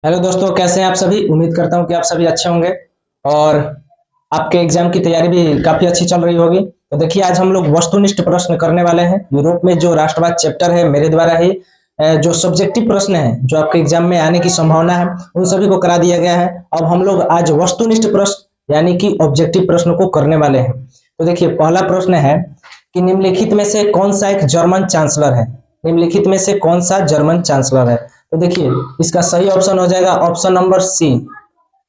Hello दोस्तों, कैसे हैं आप सभी। उम्मीद करता हूं कि आप सभी अच्छे होंगे और आपके एग्जाम की तैयारी भी काफी अच्छी चल रही होगी। तो देखिए, आज हम लोग वस्तुनिष्ठ प्रश्न करने वाले हैं। यूरोप में जो राष्ट्रवाद चैप्टर है, मेरे द्वारा ही जो सब्जेक्टिव प्रश्न है जो आपके एग्जाम में आने की संभावना है, उन सभी को करा दिया गया है। अब हम लोग आज वस्तुनिष्ठ प्रश्न यानी कि ऑब्जेक्टिव प्रश्न को करने वाले हैं। तो देखिए, पहला प्रश्न है कि निम्नलिखित में से कौन सा एक जर्मन चांसलर है। निम्नलिखित में से कौन सा जर्मन चांसलर है। तो देखिए, इसका सही ऑप्शन हो जाएगा option number C.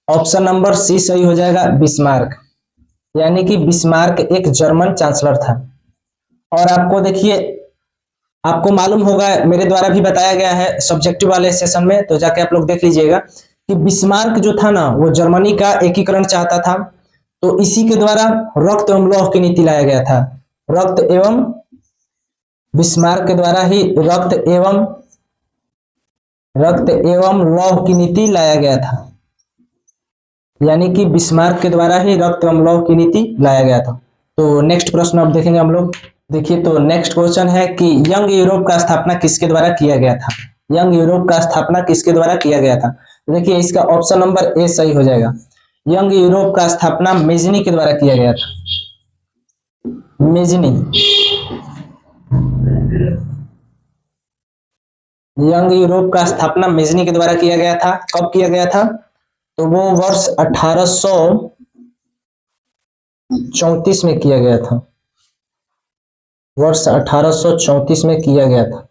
Option number C सही हो जाएगा, बिस्मार्क। यानी कि बिस्मार्क एक जर्मन चांसलर था। और आपको देखिए, आपको मालूम होगा, मेरे द्वारा भी बताया गया है सब्जेक्टिव वाले सेशन में, तो जाके आप लोग देख लीजिएगा कि बिस्मार्क जो था ना, वो जर्मनी का एकीकरण चाहता था। तो इसी के द्वारा रक्त एवं लौह की नीति लाया गया था। रक्त एवं बिस्मार्क के द्वारा ही रक्त एवं लौह की नीति लाया गया था। यानी कि बिस्मार्क के द्वारा ही रक्त एवं लौह की नीति लाया गया था। तो नेक्स्ट प्रश्न अब देखेंगे हम लोग। देखिए, तो नेक्स्ट क्वेश्चन है कि यंग यूरोप का स्थापना किसके द्वारा किया गया था। यंग यूरोप का स्थापना किसके द्वारा किया गया था। तो देखिए, इसका ऑप्शन नंबर ए सही हो जाएगा। यंग यूरोप का स्थापना मेजनी के द्वारा किया गया था। मेजनी। यंग यूरोप का स्थापना मेजनी के द्वारा किया गया था। कब किया गया था। तो वो वर्ष 1834 में किया गया था। वर्ष 1834 में किया गया था।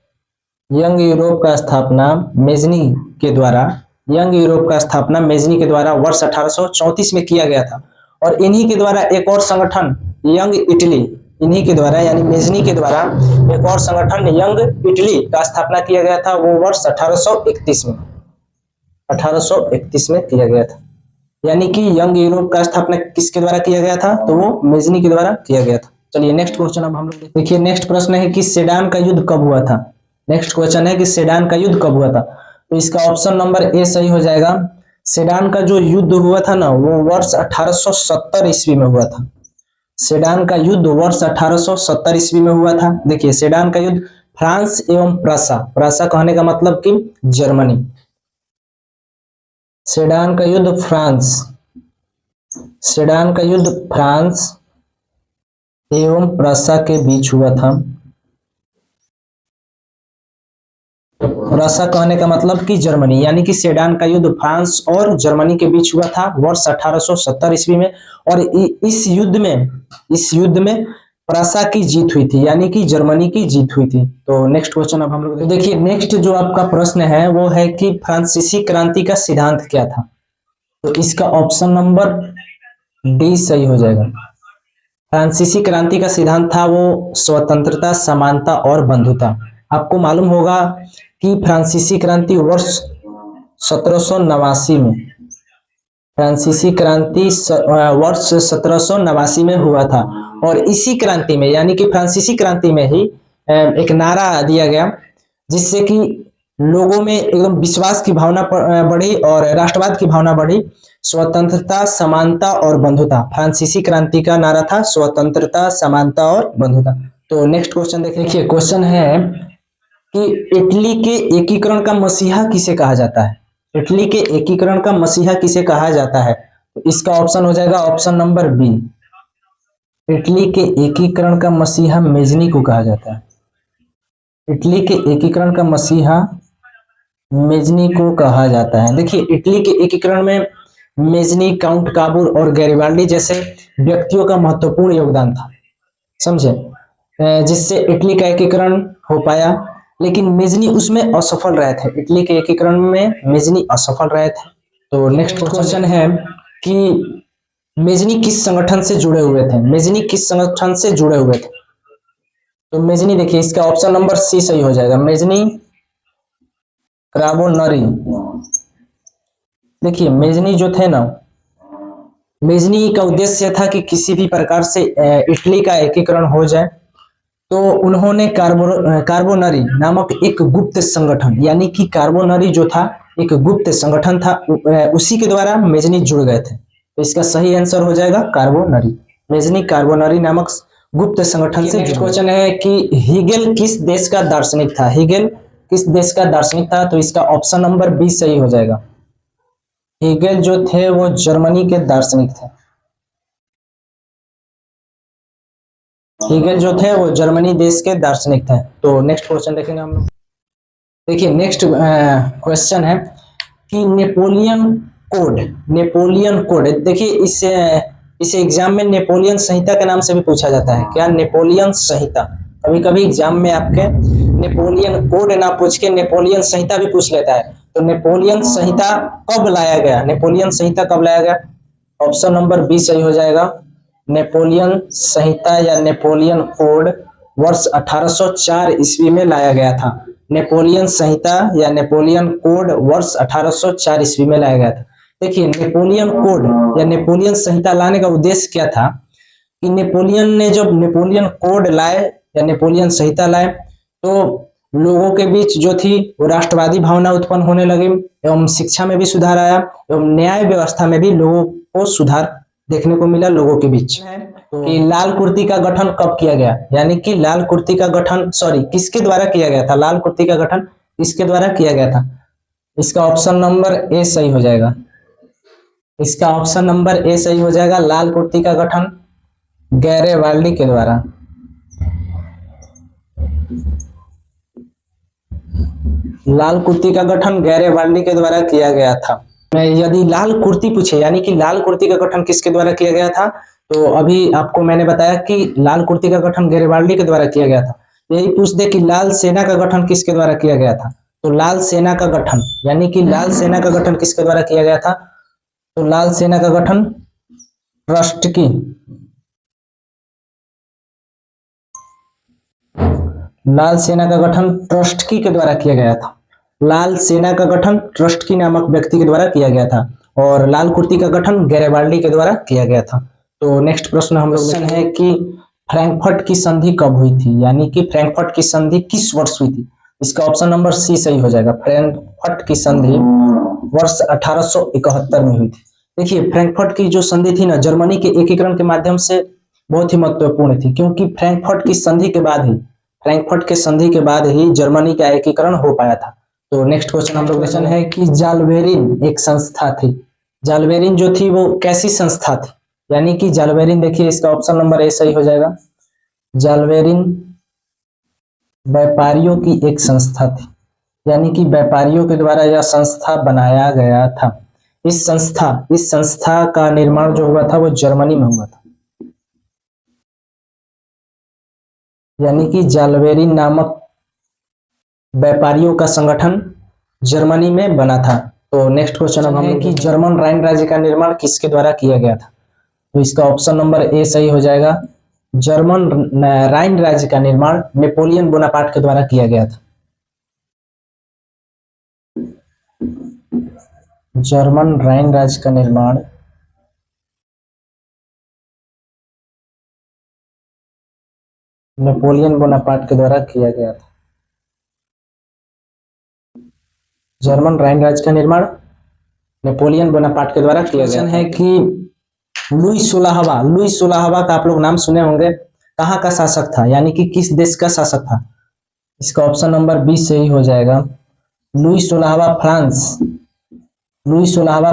यंग यूरोप का स्थापना मेजनी के द्वारा यंग यूरोप का स्थापना मेजनी के द्वारा वर्ष 1834 में किया गया था। और इन्हीं के द्वारा एक और संगठन यंग इटली, इन्हीं के द्वारा यानी मेजनी के द्वारा एक और संगठन यंग इटली का स्थापना किया गया था। वो वर्ष 1831 में किया गया था। यानी कि यंग यूरोप का स्थापना किसके द्वारा किया गया था। तो वो मेजनी के द्वारा किया गया था। चलिए नेक्स्ट क्वेश्चन अब हम लोग देखिए। नेक्स्ट प्रश्न है कि सेडान का युद्ध कब हुआ था। नेक्स्ट क्वेश्चन है कि सेडान का युद्ध कब हुआ था। तो इसका ऑप्शन नंबर ए सही हो जाएगा। सेडान का जो युद्ध हुआ था ना, वो वर्ष 1870 ईस्वी में हुआ था। सेडान का युद्ध वर्ष 1870 ईस्वी में हुआ था। देखिए, सेडान का युद्ध फ्रांस एवं प्रसा, प्रसा कहने का मतलब कि जर्मनी। सेडान का युद्ध फ्रांस एवं प्रसा के बीच हुआ था। प्रसा कहने का मतलब कि जर्मनी, यानी कि सेडान का युद्ध फ्रांस और जर्मनी के बीच हुआ था वर्ष 1870 ईस्वी में। और इस युद्ध में प्रसा की जीत हुई थी, यानी कि जर्मनी की जीत हुई थी। तो नेक्स्ट क्वेश्चन अब हम लोग देखिए। नेक्स्ट जो आपका प्रश्न है वो है कि फ्रांसीसी क्रांति का सिद्धांत क्या था। तो इसका ऑप्शन नंबर डी सही हो जाएगा। फ्रांसीसी क्रांति का सिद्धांत था वो स्वतंत्रता, समानता और बंधुता। आपको मालूम होगा कि फ्रांसीसी क्रांति वर्ष 1789 में फ्रांसीसी क्रांति वर्ष 1789 में हुआ था। और इसी क्रांति में, यानी कि फ्रांसीसी क्रांति में ही एक नारा दिया गया, जिससे कि लोगों में एकदम विश्वास की भावना बढ़ी और राष्ट्रवाद की भावना बढ़ी। स्वतंत्रता, समानता और बंधुता। फ्रांसीसी क्रांति का नारा था स्वतंत्रता, समानता और बंधुता। तो नेक्स्ट क्वेश्चन देखिए। क्वेश्चन है कि इटली के एकीकरण का मसीहा किसे कहा जाता है। इटली के एकीकरण का मसीहा किसे कहा जाता है। तो इसका ऑप्शन हो जाएगा ऑप्शन नंबर बी। इटली के एकीकरण का मसीहा मेजनी को कहा जाता है। इटली के एकीकरण का मसीहा मेजनी को कहा जाता है। देखिए, इटली के एकीकरण में मेजनी, काउंट काबूल और गैरिबाल्डी जैसे व्यक्तियों का महत्वपूर्ण योगदान था, समझे, जिससे इटली का एकीकरण हो पाया। लेकिन मेजनी उसमें असफल रहे थे। इटली के एकीकरण में मेजनी असफल रहे थे। तो नेक्स्ट क्वेश्चन है कि मेजनी किस संगठन से जुड़े हुए थे। मेजनी किस संगठन से जुड़े हुए थे। तो मेजनी, देखिए, इसका ऑप्शन नंबर सी सही हो जाएगा। मेजनी क्राबोनरी। देखिए, मेजनी जो थे ना, मेजनी का उद्देश्य था कि किसी भी प्रकार से इटली का एकीकरण हो जाए। तो उन्होंने कार्बोनरी नामक एक गुप्त संगठन, यानी कि कार्बोनरी जो था एक गुप्त संगठन था, उसी के द्वारा मेजनी जुड़ गए थे। तो इसका सही आंसर हो जाएगा कार्बोनरी। मेजनी कार्बोनरी नामक गुप्त संगठन से। नेक्स्ट क्वेश्चन है कि हीगेल किस देश का दार्शनिक था। हीगेल किस देश का दार्शनिक था। तो इसका ऑप्शन नंबर बी सही हो जाएगा। हेगेल जो थे वो जर्मनी के दार्शनिक थे। हेगेल जो थे वो जर्मनी देश के दार्शनिक थे। तो नेक्स्ट क्वेश्चन देखेंगे हम लोग। देखिए नेक्स्ट क्वेश्चन है कि नेपोलियन कोड देखिए इस एग्जाम में नेपोलियन संहिता के नाम से भी पूछा जाता है। क्या? नेपोलियन संहिता। कभी कभी एग्जाम में आपके नेपोलियन कोड ना पूछ के नेपोलियन संहिता भी पूछ लेता है। तो नेपोलियन संहिता कब लाया गया? नेपोलियन संहिता कब लाया गया? ऑप्शन नंबर बी सही हो जाएगा। नेपोलियन संहिता या नेपोलियन कोड वर्ष 1804 ईस्वी में लाया गया था। नेपोलियन संहिता या नेपोलियन कोड वर्ष 1804 ईस्वी में लाया गया था। देखिए नेपोलियन कोड या नेपोलियन संहिता लाने का उद्देश्य क्या था कि नेपोलियन ने जब नेपोलियन कोड लाए या नेपोलियन संहिता लाए तो लोगों के बीच जो थी वो राष्ट्रवादी भावना उत्पन्न होने लगी एवं शिक्षा में भी सुधार आया एवं न्याय व्यवस्था में भी लोगों को सुधार देखने को मिला लोगों के बीच। तो कि लाल कुर्ती का गठन कब किया गया? यानी कि लाल कुर्ती का गठन किसके द्वारा किया गया था? लाल कुर्ती का गठन किसके द्वारा किया गया था? इसका ऑप्शन नंबर ए सही हो जाएगा। इसका ऑप्शन नंबर ए सही हो जाएगा। लाल कुर्ती का गठन गैरेवाल्डी के द्वारा। लाल कुर्ती का गठन गैरेवाल्डी के द्वारा किया गया था। यदि लाल कुर्ती पूछे यानी कि लाल कुर्ती का गठन किसके द्वारा किया गया था, तो अभी आपको मैंने बताया कि लाल कुर्ती का गठन गैरेवाल्डी के द्वारा किया गया था। यही पूछ दे कि लाल सेना का गठन किसके द्वारा किया गया था, तो लाल सेना का गठन यानी कि लाल सेना का गठन किसके द्वारा किया गया था, तो लाल सेना का गठन ट्रॉट्स्की लाल सेना का गठन ट्रॉट्स्की के द्वारा किया गया था। लाल सेना का गठन ट्रॉट्स्की नामक व्यक्ति के द्वारा किया गया था और लाल कुर्ती का गठन गैरेवाल्डी के द्वारा किया गया था। तो नेक्स्ट प्रश्न हम लोग है कि फ्रैंकफर्ट की संधि कब हुई थी, यानी कि फ्रैंकफर्ट की संधि किस वर्ष हुई थी? इसका ऑप्शन नंबर सी सही हो जाएगा। फ्रैंकफर्ट की संधि वर्ष 1871 में हुई थी। देखिए फ्रैंकफर्ट की जो संधि थी ना, जर्मनी के एकीकरण के माध्यम से बहुत ही महत्वपूर्ण थी, क्योंकि फ्रैंकफर्ट की संधि के बाद ही जर्मनी का एकीकरण हो पाया था। तो नेक्स्ट क्वेश्चन हम लोग क्वेश्चन है कि जालबेरिन एक संस्था थी। जालबेरिन जो थी वो कैसी संस्था थी? यानी कि जालबेरिन देखिए इसका ऑप्शन नंबर ए सही हो जाएगा। जालबेरिन व्यापारियों की एक संस्था थी, यानी कि व्यापारियों के द्वारा यह संस्था बनाया गया था। इस संस्था का निर्माण जो हुआ था वो जर्मनी में हुआ था, यानी कि जालबेरिन नामक व्यापारियों का संगठन जर्मनी में बना था। तो नेक्स्ट क्वेश्चन अब हम है कि जर्मन राइन राज्य का निर्माण किसके द्वारा किया गया था? तो इसका ऑप्शन नंबर ए सही हो जाएगा। जर्मन राइन राज्य का निर्माण नेपोलियन बोनापार्ट के द्वारा किया गया था। जर्मन राइन राज्य का निर्माण नेपोलियन बोनापार्ट के द्वारा किया गया था। जर्मन राइन राज्य का निर्माण नेपोलियन बोनापार्ट के द्वारा किया गया है। कि लुई सोलहवां का आप लोग नाम सुने होंगे, कहाँ का शासक था, यानी कि किस देश का शासक था? इसका ऑप्शन नंबर बी सही हो जाएगा। लुई सोलहवां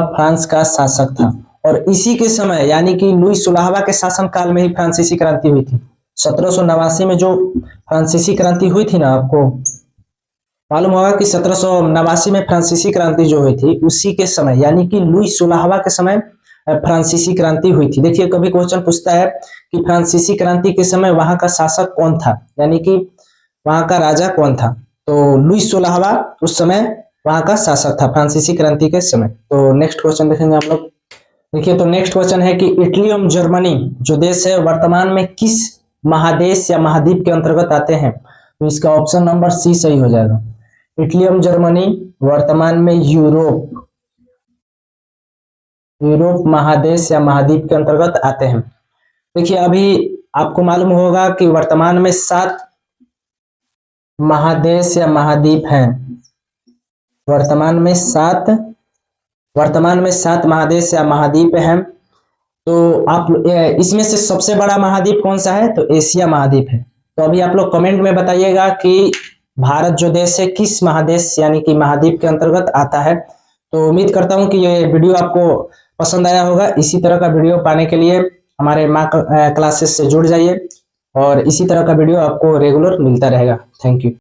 फ्रांस का शासक था और इसी के समय यानी कि लुई सोलहवां के शासन काल में ही फ्रांसीसी क्रांति हुई थी। 1789 में जो फ्रांसीसी क्रांति हुई थी ना, आपको मालूम होगा कि 1789 में फ्रांसीसी क्रांति जो हुई थी उसी के समय यानी कि लुई सोलहवां के समय फ्रांसीसी क्रांति हुई थी। देखिए कभी क्वेश्चन पूछता है कि फ्रांसीसी क्रांति के समय वहां का शासक कौन था, यानी कि वहां का राजा कौन था, तो लुई सोलहवां उस समय वहां का शासक था फ्रांसीसी क्रांति के समय। तो नेक्स्ट क्वेश्चन देखेंगे आप लोग। देखिए तो नेक्स्ट क्वेश्चन है कि इटली एवं जर्मनी जो देश है वर्तमान में किस महादेश या महाद्वीप के अंतर्गत आते हैं? तो इसका ऑप्शन नंबर सी सही हो जाएगा। इटली एवं जर्मनी वर्तमान में यूरोप महादेश या महाद्वीप के अंतर्गत आते हैं। देखिए अभी आपको मालूम होगा कि वर्तमान में 7 महादेश या महाद्वीप हैं। वर्तमान में 7 महादेश या महाद्वीप हैं। तो आप इसमें से सबसे बड़ा महाद्वीप कौन सा है? तो एशिया महाद्वीप है। तो अभी आप लोग कमेंट में बताइएगा कि भारत जो देश है किस महादेश यानी कि महाद्वीप के अंतर्गत आता है। तो उम्मीद करता हूँ कि ये वीडियो आपको पसंद आया होगा। इसी तरह का वीडियो पाने के लिए हमारे माँ क्लासेस से जुड़ जाइए और इसी तरह का वीडियो आपको रेगुलर मिलता रहेगा। Thank you.